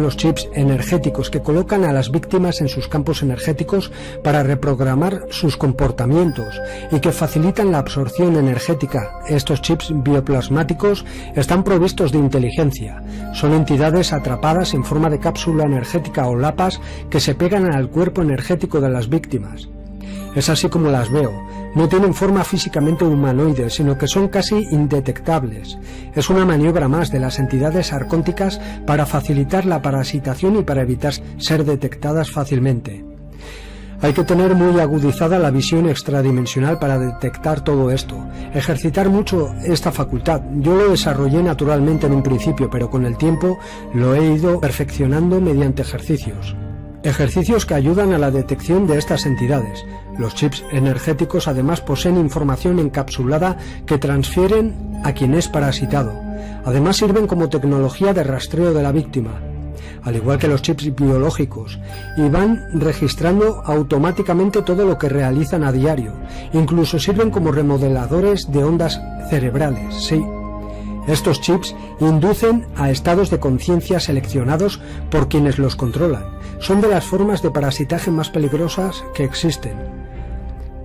los chips energéticos que colocan a las víctimas en sus campos energéticos para reprogramar sus comportamientos y que facilitan la absorción energética. Estos chips bioplasmáticos están provistos de inteligencia. Son entidades atrapadas en forma de cápsula energética o lapas que se pegan al cuerpo energético de las víctimas. Es así como las veo. No tienen forma físicamente humanoide, sino que son casi indetectables. Es una maniobra más de las entidades arcónticas para facilitar la parasitación y para evitar ser detectadas fácilmente. Hay que tener muy agudizada la visión extradimensional para detectar todo esto, ejercitar mucho esta facultad. Yo lo desarrollé naturalmente en un principio, pero con el tiempo lo he ido perfeccionando mediante ejercicios. Ejercicios que ayudan a la detección de estas entidades. Los chips energéticos además poseen información encapsulada que transfieren a quien es parasitado. Además sirven como tecnología de rastreo de la víctima, al igual que los chips biológicos, y van registrando automáticamente todo lo que realizan a diario. Incluso sirven como remodeladores de ondas cerebrales, sí. Estos chips inducen a estados de conciencia seleccionados por quienes los controlan. Son de las formas de parasitaje más peligrosas que existen.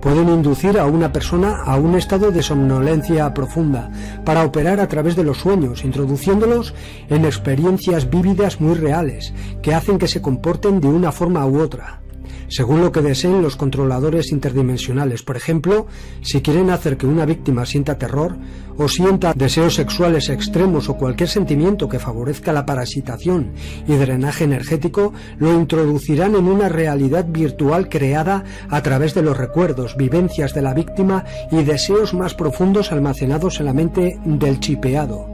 Pueden inducir a una persona a un estado de somnolencia profunda para operar a través de los sueños, introduciéndolos en experiencias vívidas muy reales, que hacen que se comporten de una forma u otra, según lo que deseen los controladores interdimensionales. Por ejemplo, si quieren hacer que una víctima sienta terror o sienta deseos sexuales extremos o cualquier sentimiento que favorezca la parasitación y drenaje energético, lo introducirán en una realidad virtual creada a través de los recuerdos, vivencias de la víctima y deseos más profundos almacenados en la mente del chipeado.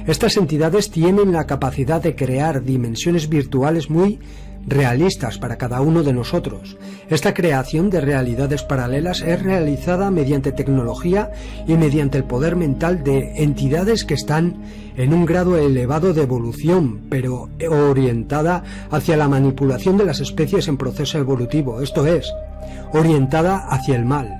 Estas entidades tienen la capacidad de crear dimensiones virtuales muy realistas para cada uno de nosotros. Esta creación de realidades paralelas es realizada mediante tecnología y mediante el poder mental de entidades que están en un grado elevado de evolución, pero orientada hacia la manipulación de las especies en proceso evolutivo, esto es, orientada hacia el mal.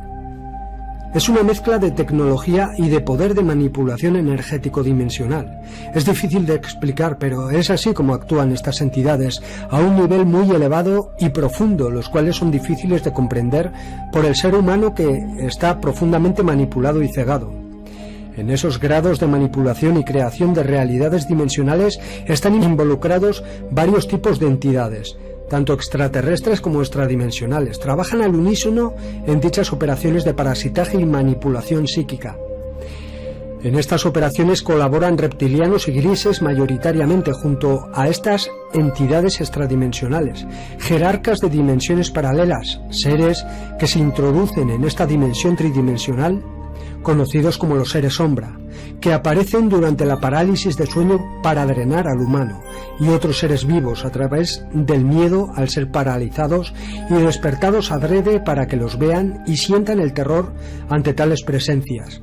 Es una mezcla de tecnología y de poder de manipulación energético dimensional. Es difícil de explicar, pero es así como actúan estas entidades a un nivel muy elevado y profundo, los cuales son difíciles de comprender por el ser humano que está profundamente manipulado y cegado. En esos grados de manipulación y creación de realidades dimensionales están involucrados varios tipos de entidades, tanto extraterrestres como extradimensionales. Trabajan al unísono en dichas operaciones de parasitaje y manipulación psíquica. En estas operaciones colaboran reptilianos y grises mayoritariamente junto a estas entidades extradimensionales, jerarcas de dimensiones paralelas, seres que se introducen en esta dimensión tridimensional, conocidos como los seres sombra, que aparecen durante la parálisis de sueño para drenar al humano, y otros seres vivos a través del miedo al ser paralizados y despertados adrede para que los vean y sientan el terror ante tales presencias.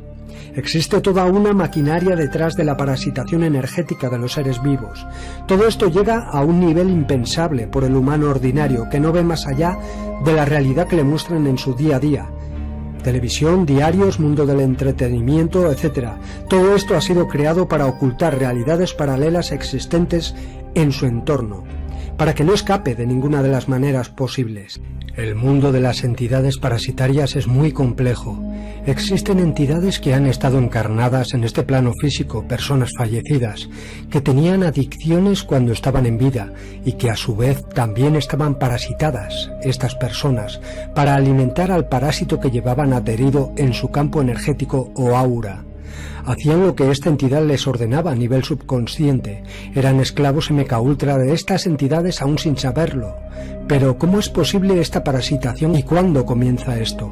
Existe toda una maquinaria detrás de la parasitación energética de los seres vivos. Todo esto llega a un nivel impensable por el humano ordinario, que no ve más allá de la realidad que le muestran en su día a día. Televisión, diarios, mundo del entretenimiento, etc. Todo esto ha sido creado para ocultar realidades paralelas existentes en su entorno, para que no escape de ninguna de las maneras posibles. El mundo de las entidades parasitarias es muy complejo. Existen entidades que han estado encarnadas en este plano físico, personas fallecidas, que tenían adicciones cuando estaban en vida y que a su vez también estaban parasitadas, estas personas, para alimentar al parásito que llevaban adherido en su campo energético o aura. Hacían lo que esta entidad les ordenaba a nivel subconsciente. Eran esclavos MKUltra de estas entidades aún sin saberlo. Pero ¿cómo es posible esta parasitación y cuándo comienza esto?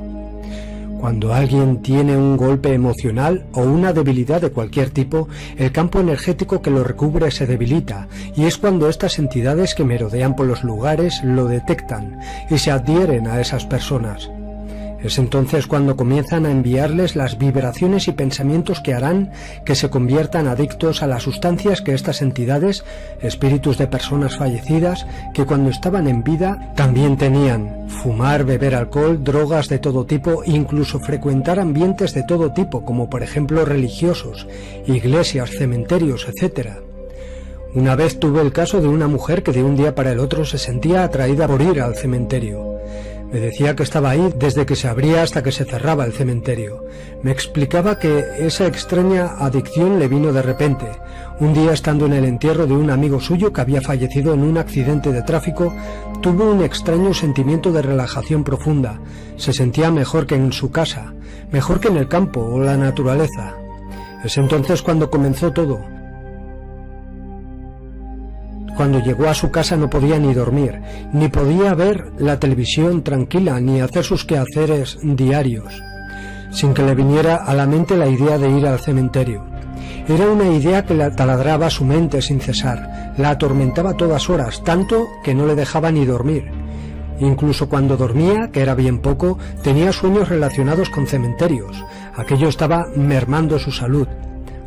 Cuando alguien tiene un golpe emocional o una debilidad de cualquier tipo, el campo energético que lo recubre se debilita, y es cuando estas entidades que merodean por los lugares lo detectan y se adhieren a esas personas. Es entonces cuando comienzan a enviarles las vibraciones y pensamientos que harán que se conviertan adictos a las sustancias que estas entidades, espíritus de personas fallecidas, que cuando estaban en vida también tenían: fumar, beber alcohol, drogas de todo tipo, incluso frecuentar ambientes de todo tipo, como por ejemplo religiosos, iglesias, cementerios, etc. Una vez tuve el caso de una mujer que de un día para el otro se sentía atraída por ir al cementerio. Me decía que estaba ahí desde que se abría hasta que se cerraba el cementerio. Me explicaba que esa extraña adicción le vino de repente. Un día, estando en el entierro de un amigo suyo que había fallecido en un accidente de tráfico, tuvo un extraño sentimiento de relajación profunda. Se sentía mejor que en su casa, mejor que en el campo o la naturaleza. Es entonces cuando comenzó todo. Cuando llegó a su casa no podía ni dormir, ni podía ver la televisión tranquila, ni hacer sus quehaceres diarios, sin que le viniera a la mente la idea de ir al cementerio. Era una idea que la taladraba su mente sin cesar, la atormentaba a todas horas, tanto que no le dejaba ni dormir. Incluso cuando dormía, que era bien poco, tenía sueños relacionados con cementerios. Aquello estaba mermando su salud.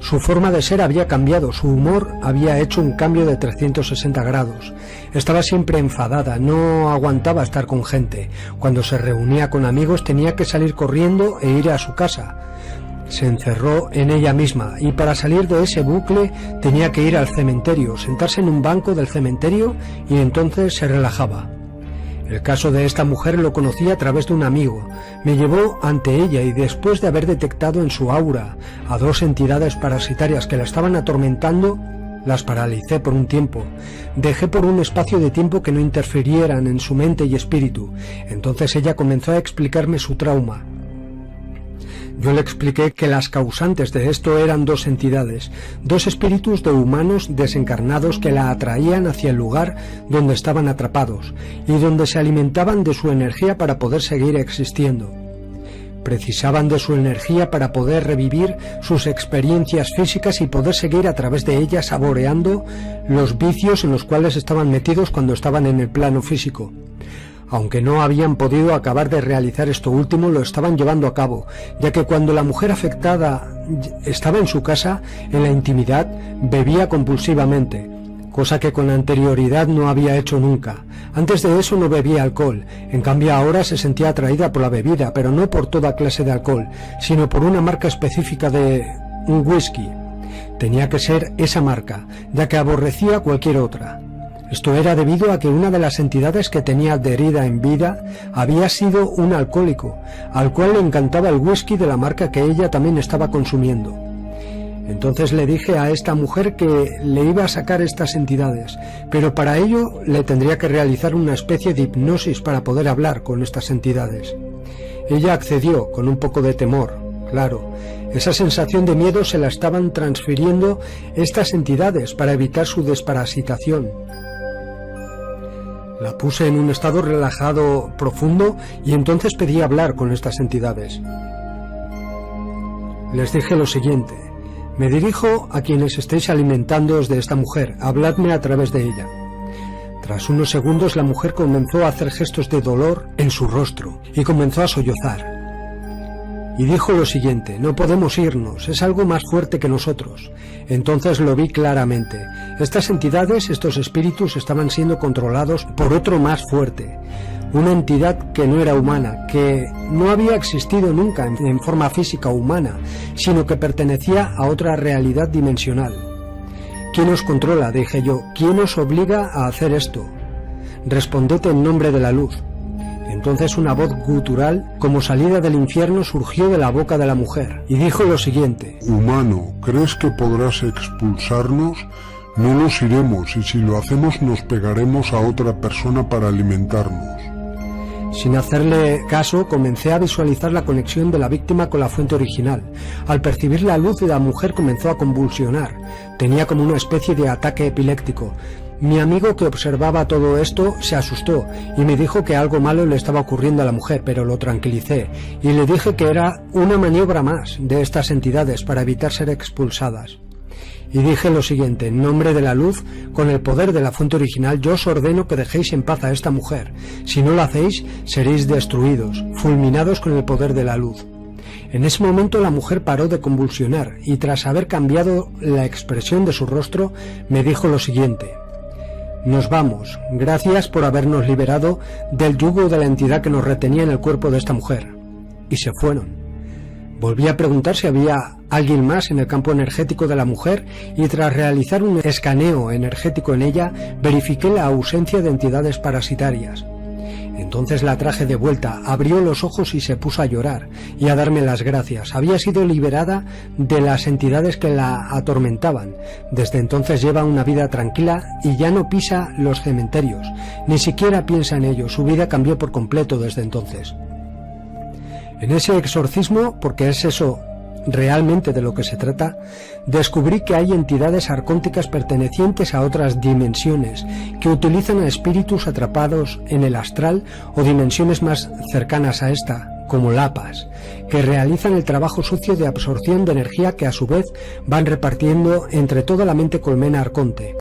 Su forma de ser había cambiado, su humor había hecho un cambio de 360 grados. Estaba siempre enfadada, no aguantaba estar con gente. Cuando se reunía con amigos tenía que salir corriendo e ir a su casa. Se encerró en ella misma y para salir de ese bucle tenía que ir al cementerio, sentarse en un banco del cementerio y entonces se relajaba. El caso de esta mujer lo conocí a través de un amigo. Me llevó ante ella y después de haber detectado en su aura a 2 entidades parasitarias que la estaban atormentando, las paralicé por un tiempo. Dejé por un espacio de tiempo que no interfirieran en su mente y espíritu. Entonces ella comenzó a explicarme su trauma. Yo le expliqué que las causantes de esto eran 2 entidades, 2 espíritus de humanos desencarnados que la atraían hacia el lugar donde estaban atrapados y donde se alimentaban de su energía para poder seguir existiendo. Precisaban de su energía para poder revivir sus experiencias físicas y poder seguir a través de ellas saboreando los vicios en los cuales estaban metidos cuando estaban en el plano físico. Aunque no habían podido acabar de realizar esto último, lo estaban llevando a cabo, ya que cuando la mujer afectada estaba en su casa, en la intimidad, bebía compulsivamente, cosa que con anterioridad no había hecho nunca. Antes de eso no bebía alcohol, en cambio ahora se sentía atraída por la bebida, pero no por toda clase de alcohol, sino por una marca específica de un whisky. Tenía que ser esa marca, ya que aborrecía cualquier otra. Esto era debido a que una de las entidades que tenía adherida en vida había sido un alcohólico, al cual le encantaba el whisky de la marca que ella también estaba consumiendo. Entonces le dije a esta mujer que le iba a sacar estas entidades, pero para ello le tendría que realizar una especie de hipnosis para poder hablar con estas entidades. Ella accedió con un poco de temor, claro. Esa sensación de miedo se la estaban transfiriendo estas entidades para evitar su desparasitación. La puse en un estado relajado profundo y entonces pedí hablar con estas entidades. Les dije lo siguiente: me dirijo a quienes estéis alimentándoos de esta mujer, habladme a través de ella. Tras unos segundos la mujer comenzó a hacer gestos de dolor en su rostro y comenzó a sollozar. Y dijo lo siguiente: no podemos irnos, es algo más fuerte que nosotros. Entonces lo vi claramente. Estas entidades, estos espíritus, estaban siendo controlados por otro más fuerte. Una entidad que no era humana, que no había existido nunca en forma física humana, sino que pertenecía a otra realidad dimensional. ¿Quién os controla?, dije yo. ¿Quién os obliga a hacer esto? Responded en nombre de la luz. Entonces una voz gutural, como salida del infierno, surgió de la boca de la mujer y dijo lo siguiente: Humano, ¿crees que podrás expulsarnos? No nos iremos y si lo hacemos nos pegaremos a otra persona para alimentarnos. Sin hacerle caso, comencé a visualizar la conexión de la víctima con la fuente original. Al percibir la luz, la mujer comenzó a convulsionar. Tenía como una especie de ataque epiléptico. Mi amigo, que observaba todo esto, se asustó y me dijo que algo malo le estaba ocurriendo a la mujer, pero lo tranquilicé y le dije que era una maniobra más de estas entidades para evitar ser expulsadas. Y dije lo siguiente: en nombre de la luz, con el poder de la fuente original, yo os ordeno que dejéis en paz a esta mujer. Si no lo hacéis, seréis destruidos, fulminados con el poder de la luz. En ese momento la mujer paró de convulsionar y tras haber cambiado la expresión de su rostro, me dijo lo siguiente: nos vamos, gracias por habernos liberado del yugo de la entidad que nos retenía en el cuerpo de esta mujer. Y se fueron. Volví a preguntar si había alguien más en el campo energético de la mujer y tras realizar un escaneo energético en ella, verifiqué la ausencia de entidades parasitarias. Entonces la traje de vuelta, abrió los ojos y se puso a llorar y a darme las gracias. Había sido liberada de las entidades que la atormentaban. Desde entonces lleva una vida tranquila y ya no pisa los cementerios, ni siquiera piensa en ellos. Su vida cambió por completo desde entonces. En ese exorcismo, porque es eso realmente de lo que se trata, descubrí que hay entidades arcónticas pertenecientes a otras dimensiones que utilizan a espíritus atrapados en el astral o dimensiones más cercanas a esta, como lapas, que realizan el trabajo sucio de absorción de energía que a su vez van repartiendo entre toda la mente colmena arconte.